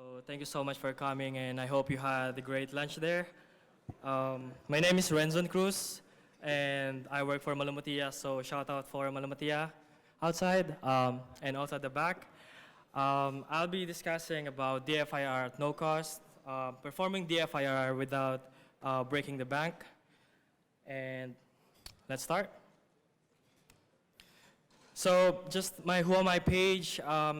So thank you so much for coming, and I hope you had a great lunch there. My name is Renzon Cruz, and I work for Malumutia, so shout out for Malumutia outside and also at the back. I'll be discussing about DFIR at no cost, performing DFIR without breaking the bank, and let's start. So just my Who Am I page,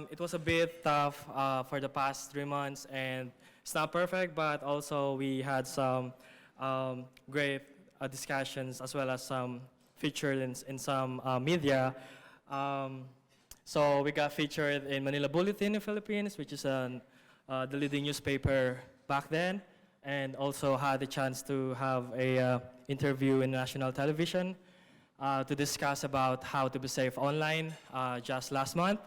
it was a bit tough for the past 3 months, and it's not perfect, but also we had some great discussions as well as some featured in some media. So we got featured in Manila Bulletin in Philippines, which is the leading newspaper back then, and also had the chance to have a interview in national television to discuss about how to be safe online just last month.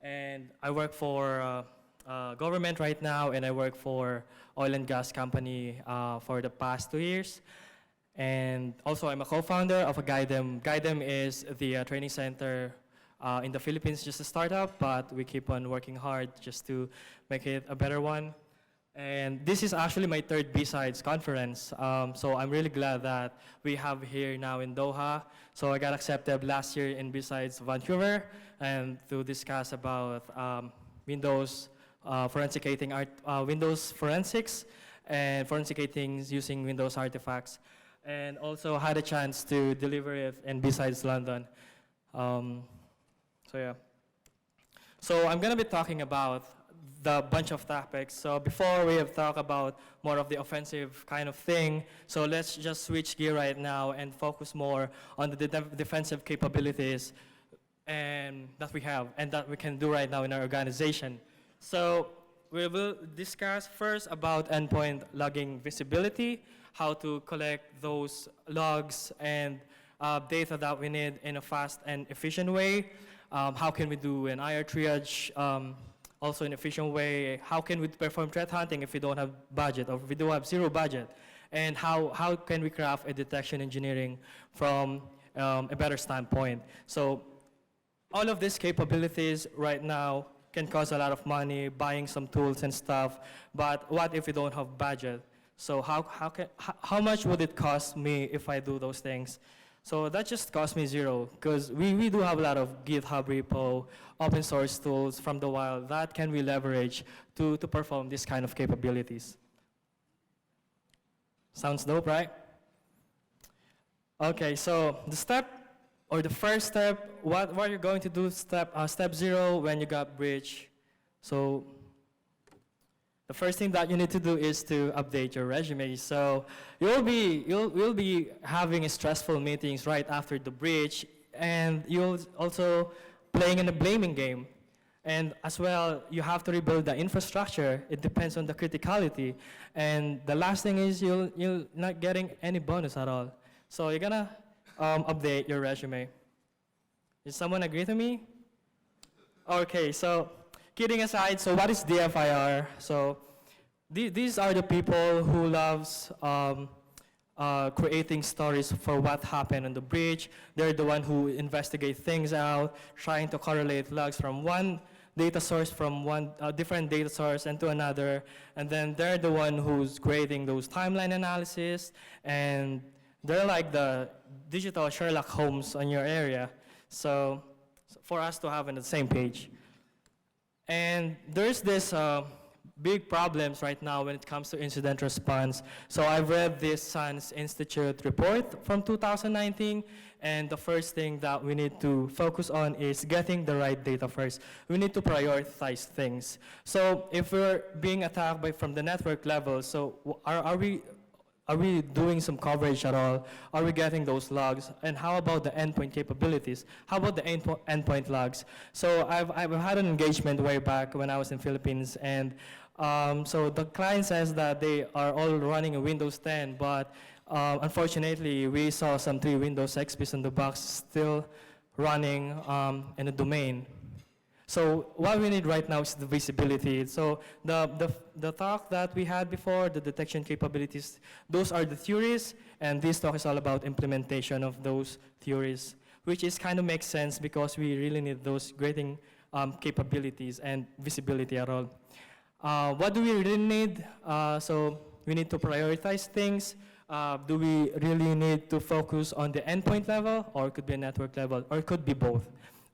And I work for government right now, and I work for oil and gas company for the past 2 years. And also I'm a co-founder of a Guidem. Guidem is the training center in the Philippines, just a startup, but we keep on working hard just to make it a better one. And this is actually my third B-Sides conference, so I'm really glad that we have here now in Doha. So I got accepted last year in B-Sides Vancouver, and to discuss about Windows Windows forensics and forensicating using Windows artifacts, and also had a chance to deliver it in B-Sides London. So yeah. So I'm gonna be talking about the bunch of topics. So before we have talked about more of the offensive kind of thing, so let's just switch gear right now and focus more on the defensive capabilities and that we have and that we can do right now in our organization. So we will discuss first about endpoint logging visibility, how to collect those logs and data that we need in a fast and efficient way. How can we do an IR triage also in an efficient way? How can we perform threat hunting if we don't have budget or if we do have zero budget? And how can we craft a detection engineering from a better standpoint? So all of these capabilities right now can cost a lot of money, buying some tools and stuff, but what if we don't have budget? So how much would it cost me if I do those things? So that just cost me zero, because we do have a lot of GitHub repo, open source tools from the wild that can we leverage to perform this kind of capabilities. Sounds dope, right? Okay, so the step, or the first step, what you're going to do, step zero when you got breach. So the first thing that you need to do is to update your resume. So you'll be having stressful meetings right after the breach, and you'll also playing in a blaming game. And as well, you have to rebuild the infrastructure. It depends on the criticality. And the last thing is you're not getting any bonus at all. So you're gonna update your resume. Does someone agree to me? Okay, so kidding aside, so what is DFIR? So these are the people who loves creating stories for what happened on the breach. They're the one who investigate things out, trying to correlate logs from one data source from one different data source and to another, and then they're the one who's creating those timeline analysis, and they're like the digital Sherlock Holmes on your area. So for us to have on the same page. And there's this big problems right now when it comes to incident response. So I've read this SANS Institute report from 2019, and the first thing that we need to focus on is getting the right data first. We need to prioritize things. So if we're being attacked from the network level, so are we doing some coverage at all? Are we getting those logs? And how about the endpoint capabilities? How about the endpoint logs? So I've had an engagement way back when I was in Philippines, and so the client says that they are all running a Windows 10, but unfortunately we saw some 3 Windows XPs in the box still running in a domain. So what we need right now is the visibility. So the talk that we had before, the detection capabilities, those are the theories, and this talk is all about implementation of those theories, which is kind of makes sense because we really need those grading capabilities and visibility at all. What do we really need? So we need to prioritize things. Do we really need to focus on the endpoint level, or it could be a network level, or it could be both?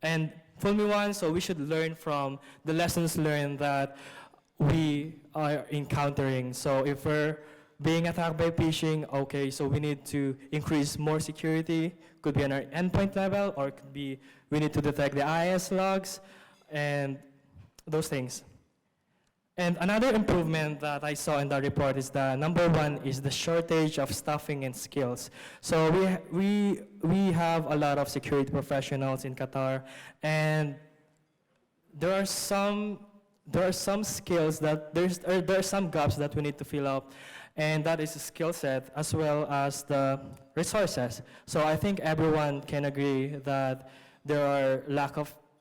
And fool me once, so we should learn from the lessons learned that we are encountering. So if we're being attacked by phishing, okay, so we need to increase more security. Could be on our endpoint level, or it could be we need to detect the IIS logs and those things. And another improvement that I saw in the report is the number one is the shortage of staffing and skills. So we have a lot of security professionals in Qatar, and there are some skills that there are some gaps that we need to fill up, and that is the skill set as well as the resources. So I think everyone can agree that there are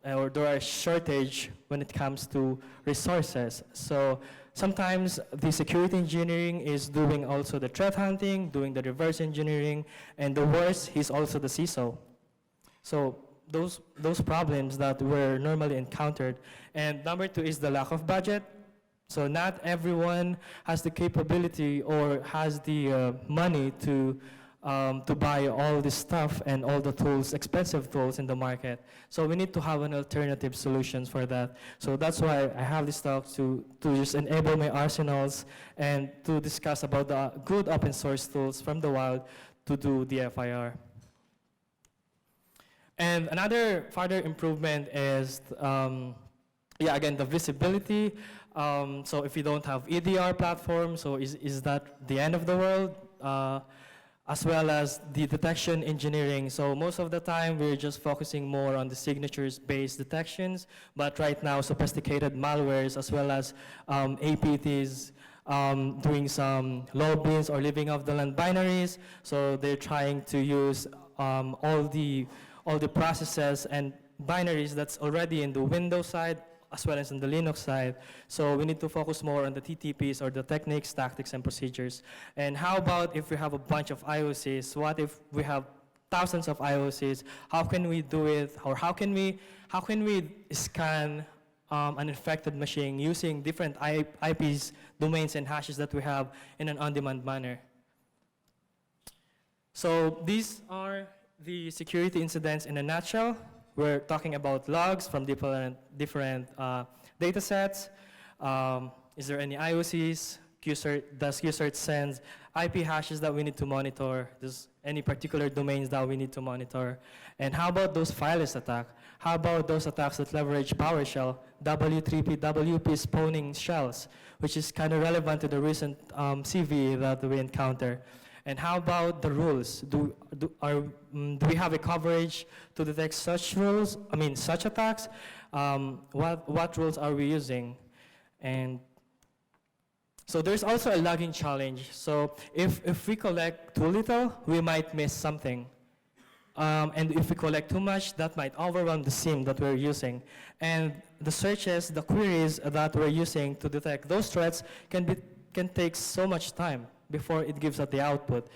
there are shortage when it comes to resources. So sometimes the security engineering is doing also the threat hunting, doing the reverse engineering, and the worst, he's also the CISO. So those problems that were normally encountered. And number two is the lack of budget. So not everyone has the capability or has the money to buy all this stuff and all the tools, expensive tools in the market. So we need to have an alternative solutions for that. So that's why I have this talk to just enable my arsenals and to discuss about the good open source tools from the wild to do DFIR. And another further improvement is, again, the visibility. So if you don't have EDR platform, so is that the end of the world? As well as the detection engineering. So most of the time, we're just focusing more on the signatures-based detections, but right now, sophisticated malwares as well as APTs doing some logins or living off the land binaries. So they're trying to use all the processes and binaries that's already in the Windows side as well as in the Linux side. So we need to focus more on the TTPs or the techniques, tactics, and procedures. And how about if we have a bunch of IOCs? What if we have thousands of IOCs? How can we do it? Or how can we scan an infected machine using different IPs, domains, and hashes that we have in an on-demand manner? So these are the security incidents in a nutshell. We're talking about logs from different data sets. Is there any IOCs? Does QCert send IP hashes that we need to monitor? Does any particular domains that we need to monitor? And how about those fileless attacks? How about those attacks that leverage PowerShell, W3P, WP spawning shells, which is kind of relevant to the recent CV that we encounter? And how about the rules? Do we have a coverage to detect such rules? I mean, such attacks? What rules are we using? And so there's also a logging challenge. So if we collect too little, we might miss something. And if we collect too much, that might overwhelm the SIEM that we're using. And the searches, the queries that we're using to detect those threats can take so much time before it gives us the output.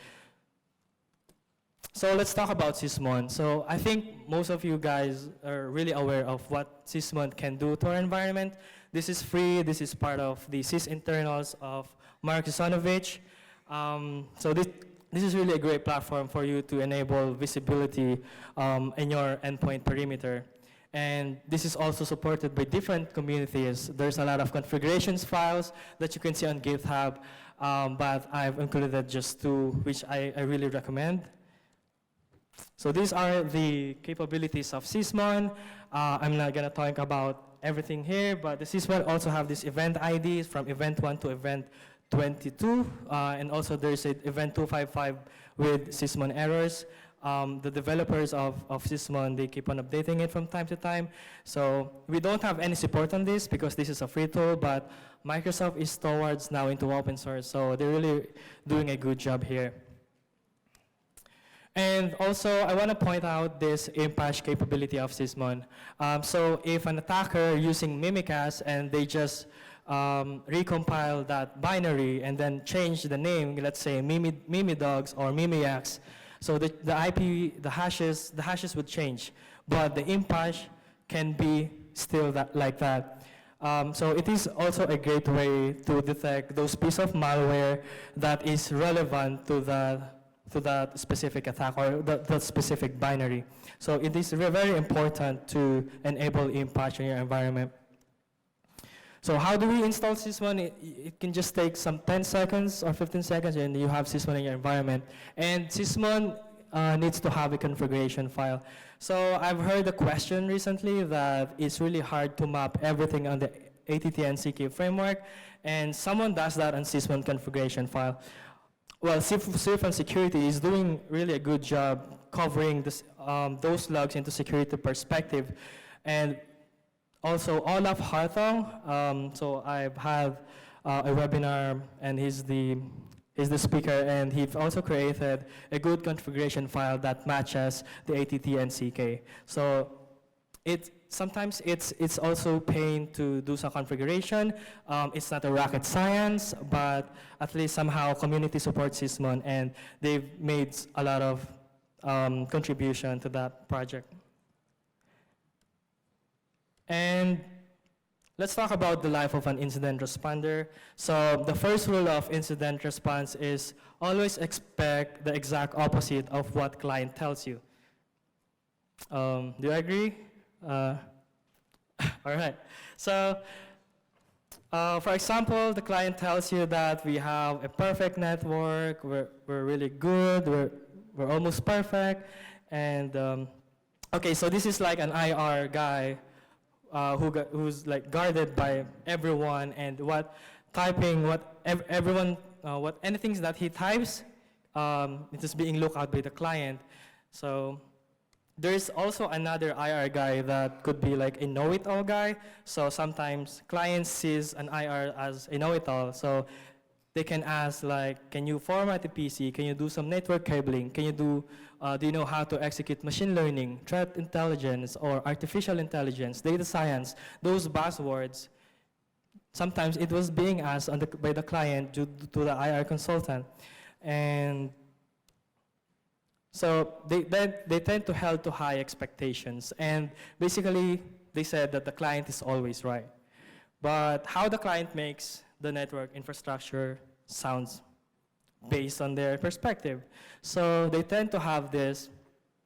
So let's talk about Sysmon. So I think most of you guys are really aware of what Sysmon can do to our environment. This is free. This is part of the Sys internals of Mark Zusanovich. So this is really a great platform for you to enable visibility in your endpoint perimeter. And this is also supported by different communities. There's a lot of configurations files that you can see on GitHub, but I've included just two, which I really recommend. So these are the capabilities of Sysmon. I'm not gonna talk about everything here, but the Sysmon also have these event IDs from event 1 to event 22, and also there's an event 255 with Sysmon errors. The developers of Sysmon, they keep on updating it from time to time. So we don't have any support on this because this is a free tool, but Microsoft is towards now into open source, so they're really doing a good job here. And also, I want to point out this imp-hash capability of Sysmon. So if an attacker using Mimikatz and they just recompile that binary and then change the name, let's say Mimidogs or Mimiax, so the IP, the hashes would change, but the imp hash can be still like that. So it is also a great way to detect those pieces of malware that is relevant to that specific attack or that specific binary. So it is very important to enable impatch in your environment. So how do we install Sysmon? It can just take some 10 seconds or 15 seconds and you have Sysmon in your environment. And Sysmon needs to have a configuration file. So I've heard a question recently that it's really hard to map everything on the ATT&CK framework, and someone does that on Sysmon configuration file. Well, Sysmon Security is doing really a good job covering this, those logs into security perspective. And also, Olaf Hartong, so I've had a webinar, and he's the speaker, and he also created a good configuration file that matches the ATT&CK. So sometimes it's also pain to do some configuration. It's not a rocket science, but at least somehow community supports Sysmon, and they've made a lot of contribution to that project. And let's talk about the life of an incident responder. So the first rule of incident response is always expect the exact opposite of what client tells you. Do you agree? All right. So for example, the client tells you that we have a perfect network, we're really good, we're almost perfect, and okay, so this is like an IR guy who's like guarded by everyone, and anything that he types, it is being looked at by the client. So there's also another IR guy that could be like a know-it-all guy. So sometimes clients sees an IR as a know-it-all. So they can ask like, can you format a PC? Can you do some network cabling? Can you do you know how to execute machine learning, threat intelligence, or artificial intelligence, data science? Those buzzwords, sometimes it was being asked by the client to the IR consultant. And so they tend to held to high expectations. And basically, they said that the client is always right. But how the client makes the network infrastructure sounds based on their perspective. So they tend to have this,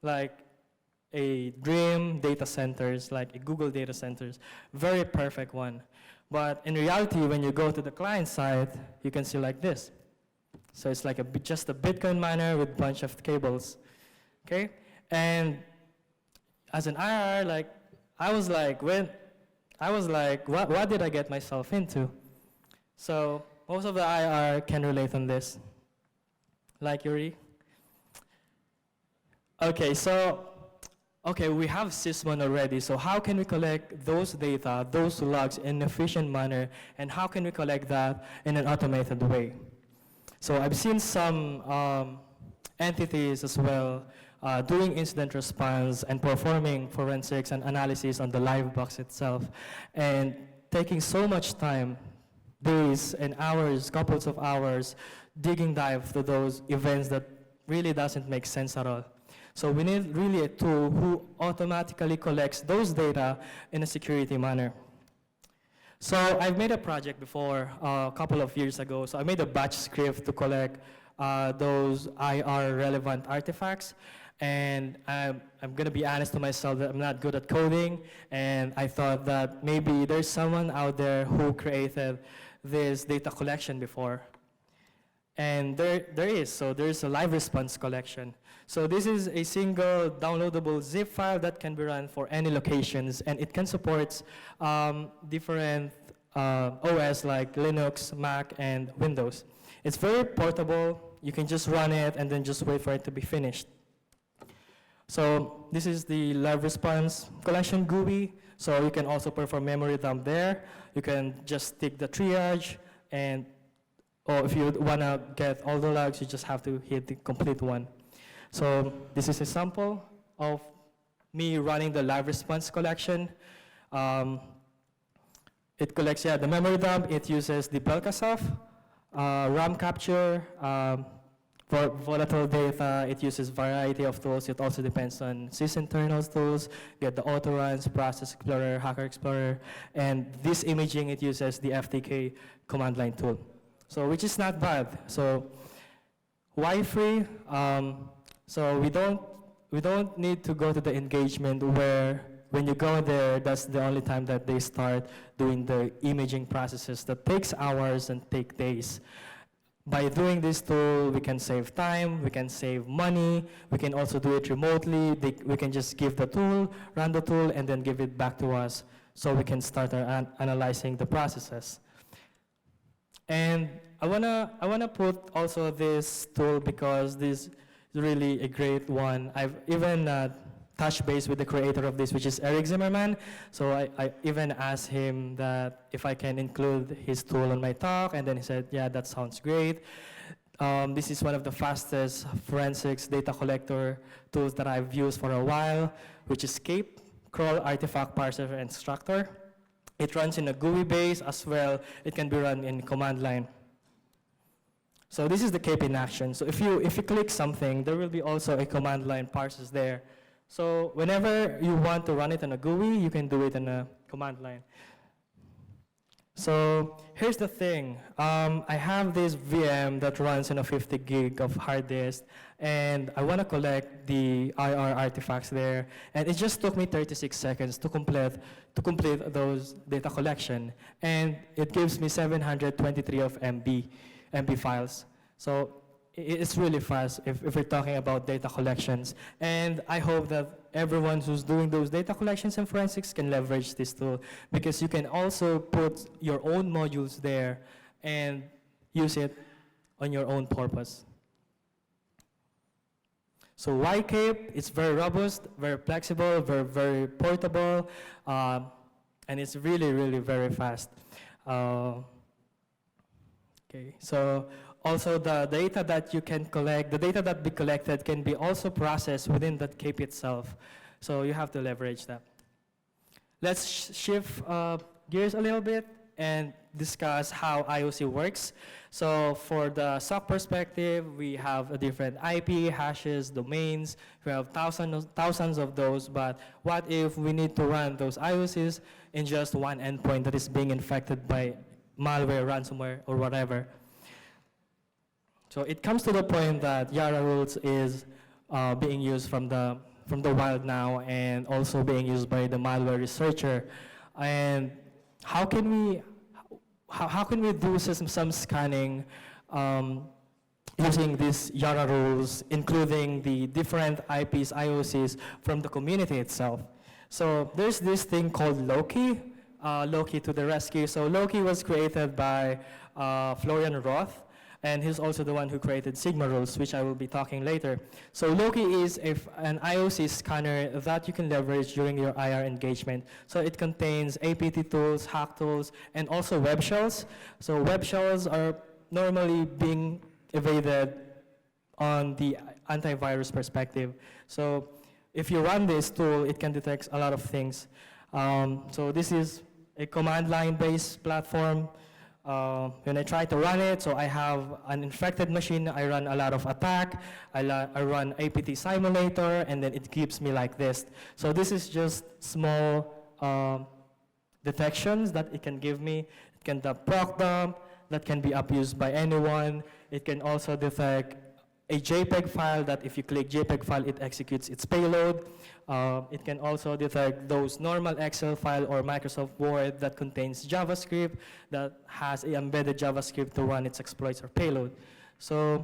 like a dream data centers, like a Google data centers, very perfect one. But in reality, when you go to the client side, you can see like this. So it's like just a Bitcoin miner with a bunch of cables, okay? And as an IR, like, I was like, what did I get myself into? So most of the IR can relate on this. Like Yuri? Okay, so, we have Sysmon already, so how can we collect those data, those logs in an efficient manner, and how can we collect that in an automated way? So I've seen some entities as well doing incident response and performing forensics and analysis on the live box itself, and taking so much time, days and hours, couples of hours, digging dive to those events that really doesn't make sense at all. So we need really a tool who automatically collects those data in a security manner. So I've made a project before a couple of years ago. So I made a batch script to collect those IR relevant artifacts. And I'm going to be honest to myself that I'm not good at coding. And I thought that maybe there's someone out there who created this data collection before. And there is. So there's a live response collection. So this is a single downloadable zip file that can be run for any locations, and it can support different OS like Linux, Mac, and Windows. It's very portable. You can just run it and then just wait for it to be finished. So this is the live response collection GUI. So you can also perform memory dump there. You can just take the triage, and or if you want to get all the logs, you just have to hit the complete one. So this is a sample of me running the live response collection. It collects, the memory dump. It uses the Belkacef, RAM capture, For volatile data, it uses variety of tools. It also depends on sysinternals tools. You get the autoruns, Process Explorer, Hacker Explorer, and this imaging, it uses the FTK command line tool. So, which is not bad. So, why free? So we don't need to go to the engagement where when you go there, that's the only time that they start doing the imaging processes that takes hours and take days. By doing this tool, we can save time, we can save money, we can also do it remotely. We can just give the tool, run the tool, and then give it back to us so we can start analyzing the processes. And I wanna put also this tool because this is really a great one. I've even touched base with the creator of this, which is Eric Zimmerman. So I even asked him that if I can include his tool on my talk, and then he said, yeah, that sounds great. This is one of the fastest forensics data collector tools that I've used for a while, which is CAPE, Crawl Artifact Parser and Extractor. It runs in a GUI base as well. It can be run in command line. So this is the CAPE in action. So if you click something, there will be also a command line parsers there. So whenever you want to run it in a GUI, you can do it in a command line. So here's the thing. I have this VM that runs in a 50 gig of hard disk, and I want to collect the IR artifacts there. And it just took me 36 seconds to complete those data collection. And it gives me 723 of MB files. So it's really fast if we're talking about data collections. And I hope that everyone who's doing those data collections and forensics can leverage this tool, because you can also put your own modules there and use it on your own purpose. So why CAPE? It's very robust, very flexible, very portable, and it's really, really very fast. Okay, so also the data that you can collect, the data that be collected can be also processed within that CAPE itself. So you have to leverage that. Let's shift gears a little bit and discuss how IOC works. So for the SOC perspective, we have a different IP, hashes, domains. We have thousands of those, but what if we need to run those IOCs in just one endpoint that is being infected by malware, ransomware, or whatever? So it comes to the point that Yara rules is being used from the wild now, and also being used by the malware researcher. And how can we do some scanning using these Yara rules, including the different IPs, IOCs from the community itself? So there's this thing called Loki. Loki to the rescue. So Loki was created by Florian Roth, and he's also the one who created Sigma rules, which I will be talking later. So Loki is an IOC scanner that you can leverage during your IR engagement. So it contains APT tools, hack tools, and also web shells. So web shells are normally being evaded on the antivirus perspective. So if you run this tool, it can detect a lot of things. So this is a command line based platform. When I try to run it, so I have an infected machine, I run a lot of attack, I run APT simulator, and then it gives me like this. So this is just small detections that it can give me. It can the proc dump that can be abused by anyone. It can also detect a JPEG file that if you click JPEG file, it executes its payload. It can also detect those normal Excel file or Microsoft Word that contains JavaScript, that has an embedded JavaScript to run its exploits or payload. So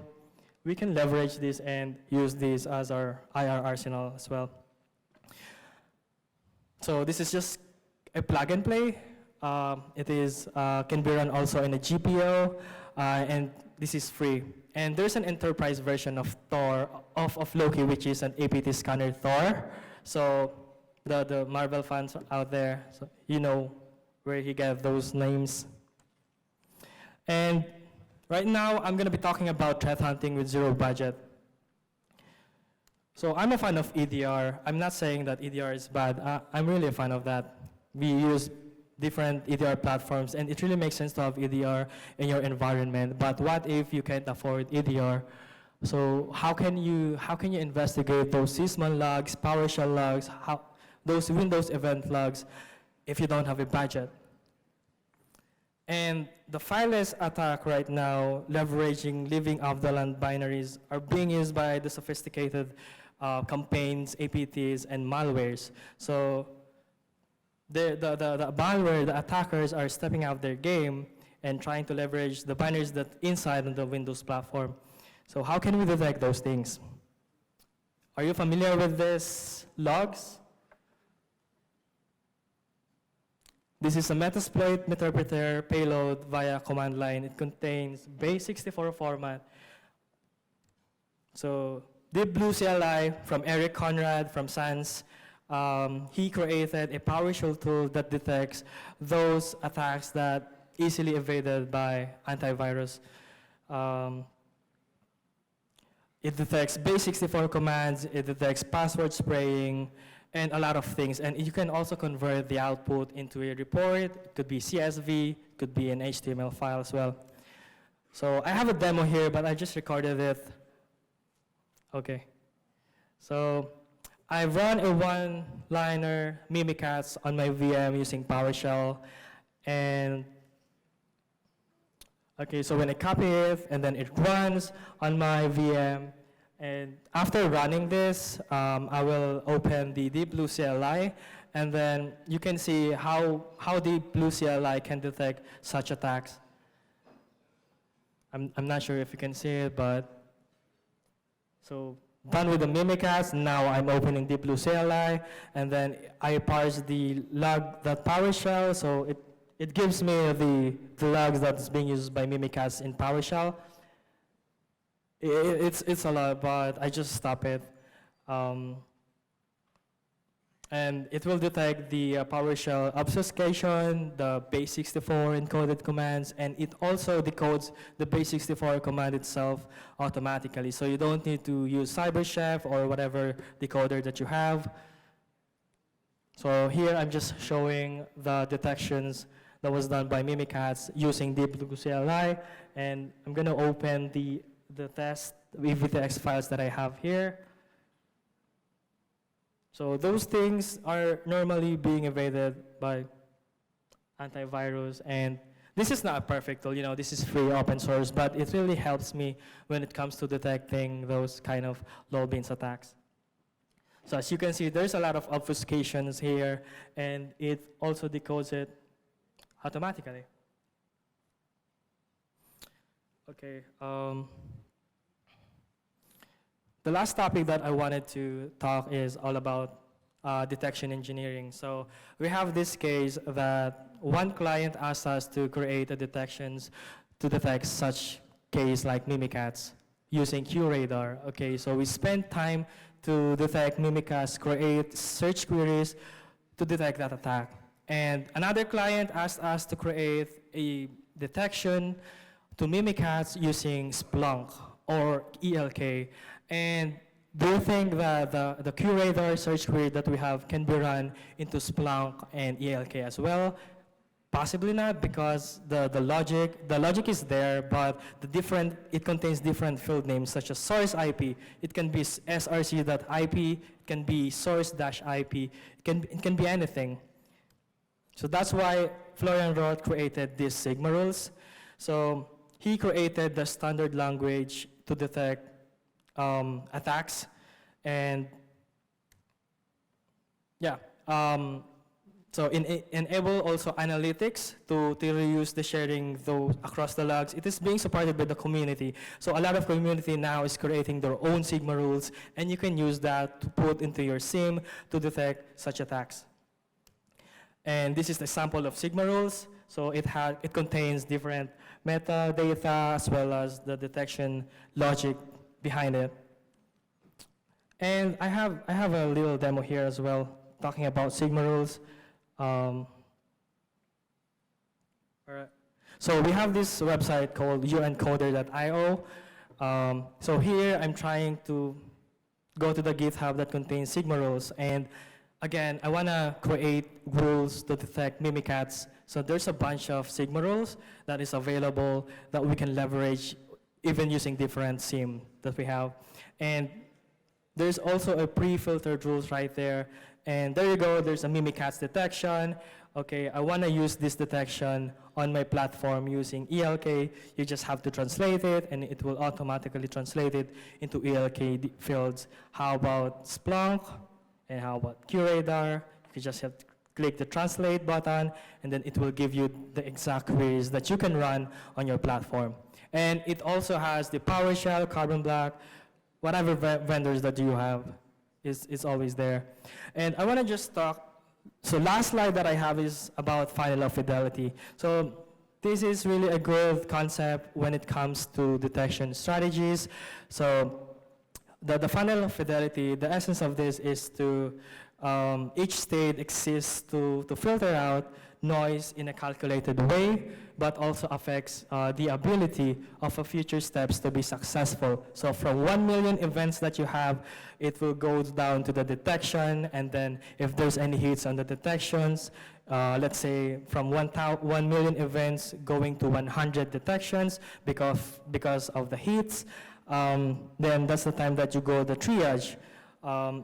we can leverage this and use this as our IR arsenal as well. So this is just a plug and play. It is can be run also in a GPO, and this is free. And there's an enterprise version of Thor, of Loki, which is an APT scanner Thor. So the Marvel fans out there, so you know where he got those names. And right now, I'm going to be talking about threat hunting with zero budget. So I'm a fan of EDR. I'm not saying that EDR is bad. I'm really a fan of that. We use different EDR platforms, and it really makes sense to have EDR in your environment. But what if you can't afford EDR? So how can you investigate those Sysmon logs, PowerShell logs, those Windows event logs if you don't have a budget? And the fileless attack right now, leveraging living off-the-land binaries, are being used by the sophisticated campaigns, APTs, and malwares. So the malware, the attackers are stepping out their game and trying to leverage the binaries that inside on the Windows platform. So how can we detect those things? Are you familiar with this logs? This is a Metasploit interpreter payload via command line. It contains base64 format. So Deep Blue CLI from Eric Conrad from SANS, he created a PowerShell tool that detects those attacks that easily evaded by antivirus. It detects base64 commands, it detects password spraying, and a lot of things. And you can also convert the output into a report. It could be CSV, it could be an HTML file as well. So I have a demo here, but I just recorded it. Okay. So I run a one-liner Mimikatz on my VM using PowerShell. And okay, so when I copy it, and then it runs on my VM, and after running this, I will open the Deep Blue CLI, and then you can see how Deep Blue CLI can detect such attacks. I'm not sure if you can see it, but so done with the Mimikatz. Now I'm opening Deep Blue CLI, and then I parse the log.PowerShell, so it gives me the logs that's being used by Mimikatz in PowerShell. It's a lot, but I just stop it. And it will detect the PowerShell obfuscation, the base64 encoded commands, and it also decodes the base64 command itself automatically. So you don't need to use CyberChef or whatever decoder that you have. So here I'm just showing the detections that was done by Mimikatz using Deep Blue CLI, and I'm going to open the test EVTX files that I have here. So those things are normally being evaded by antivirus, and this is not a perfect tool, this is free open source, but it really helps me when it comes to detecting those kind of low beans attacks. So as you can see, there's a lot of obfuscations here, and it also decodes it automatically. Okay. The last topic that I wanted to talk is all about detection engineering. So we have this case that one client asked us to create a detections to detect such case like Mimikatz using QRadar. Okay, so we spent time to detect Mimikatz, create search queries to detect that attack. And another client asked us to create a detection to Mimikatz using Splunk or ELK. And do you think that the QRadar search query that we have can be run into Splunk and ELK as well? Possibly not, because the logic is there, but it contains different field names such as source IP. It can be src.ip, it can be source-ip, it can be anything. So that's why Florian Roth created these Sigma rules. So he created the standard language to detect attacks, and yeah, so enable also analytics to reuse the sharing those across the logs. It is being supported by the community. So a lot of community now is creating their own Sigma rules, and you can use that to put into your SIM to detect such attacks. And this is the sample of Sigma rules. So it contains different metadata as well as the detection logic behind it. And I have a little demo here as well, talking about Sigma rules. All right. So we have this website called uncoder.io. So here I'm trying to go to the GitHub that contains Sigma rules, and again, I want to create rules to detect Mimikatz. So there's a bunch of Sigma rules that is available that we can leverage even using different SIM that we have. And there's also a pre-filtered rules right there. And there you go, there's a mimikatz detection. Okay, I want to use this detection on my platform using ELK. You just have to translate it, and it will automatically translate it into ELK fields. How about Splunk? And how about QRadar? You just have to click the translate button, and then it will give you the exact queries that you can run on your platform. And it also has the PowerShell, Carbon Black, whatever vendors that you have is always there. And I want to just talk. So last slide that I have is about final of fidelity. So this is really a good concept when it comes to detection strategies. So the final of fidelity, the essence of this is to each state exists to filter out noise in a calculated way, but also affects the ability of a future steps to be successful. So from 1 million events that you have, it will go down to the detection, and then if there's any hits on the detections, let's say from 1 million events going to 100 detections because of the hits, then that's the time that you go the triage.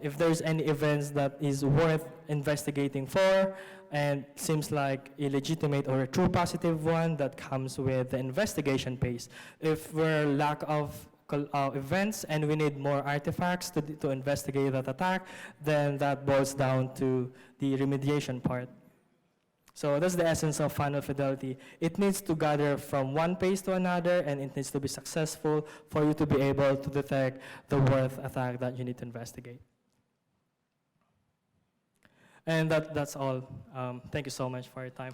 If there's any events that is worth investigating for and seems like a legitimate or a true positive one, that comes with the investigation phase. If we're lack of events and we need more artifacts to investigate that attack, then that boils down to the remediation part. So that's the essence of final fidelity. It needs to gather from one phase to another, and it needs to be successful for you to be able to detect the worth attack that you need to investigate. And that's all. Thank you so much for your time.